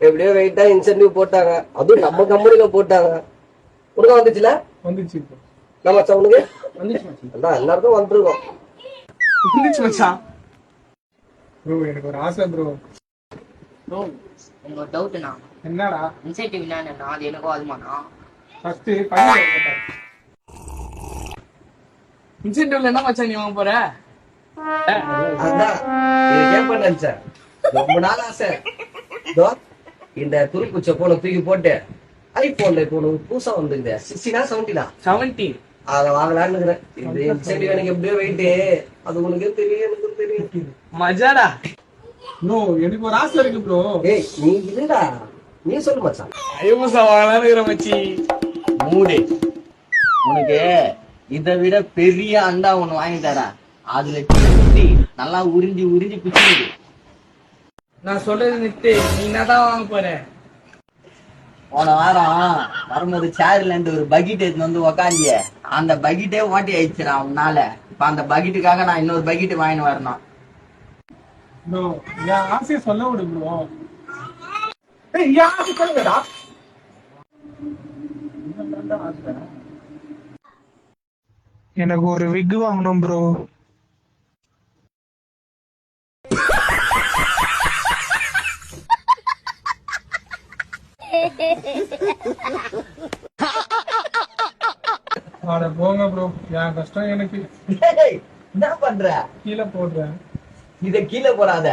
எப்படியோ வெயிட்டா இன்சென்டிவ் போட்டாங்க, அதுவும் நம்ம கம்பெனில போட்டாங்க. உனக்கு வந்துச்சுல? வந்துச்சு நம்ம மச்சான் உனக்கு வந்துச்சு மச்சி. அதான் எல்லாருக்கும் வந்துருக்கோம். வந்துச்சு மச்சான். ப்ரோ எனக்கு ஒரு ஆசை ப்ரோ. ப்ரோ எனக்கு ஒரு டவுட்னா, என்னடா? இன்சென்டிவ் என்னன்னா அது எனக்கும் அதுமாண்ணா? ஃபர்ஸ்ட் பண்ணி இன்சென்டிவ்ல என்ன மச்சான் நீ வாங்க போற? அதான் இது கேட்பேன் நினைச்சேன், ரொம்ப நாள் ஆசை. இதோ இந்த துருப்புச்ச போன தூக்கி போட்டு ஐபோன்ல இப்போ புதுசா வந்துருக்குது, 16 17 17 அதை வாங்கலான்னு இருக்கிறேன். இந்த இன்சென்டிவ் எனக்கு எப்படியோ வெயிட்டு, அது உனக்கே தெரியும் எனக்கும் தெரியும். மஜாடா. ப்ரோ எனக்கு ஒரு ஆசை இருக்கு ப்ரோ. ஏய் நீ இல்லடா, நீ சொல்லு மச்சான். ஐயோசா வாங்கலான்னு இருக்கிற மச்சி. மூடு, உனக்கு இதை விட பெரிய அண்டா ஒண்ணு வாங்கி தரேன். அதுல டீ நல்லா உறிஞ்சி உறிஞ்சி குச்சிடுது. நான் சொல்றது நித்து, நீ என்னதான் வாங்க போற? போன வாரம் வரும்போது சேர்ல இருந்து ஒரு பக்கெட் எடுத்து வந்து உக்காந்திய, அந்த பக்கெட்டே ஓட்டி ஆயிடுச்சுடா உன்னால. இப்ப அந்த பக்கெட்டுக்காக நான் இன்னொரு பக்கெட் வாங்கிட்டு வரணும். ப்ரோ என் ஆசையை சொல்ல விடு ப்ரோ. ஏய் என் ஆசை சொல்லுங்கடா. எனக்கு ஒரு விக் வாங்கணும் ப்ரோ. அட போங்க ப்ரோ, என் கஷ்டம் எனக்கு. ஏய், என்ன பண்ற? கீழே போடுறேன். இத கீழே போடாத,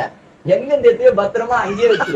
எங்க இந்த பத்திரமா அங்கேயே வச்சு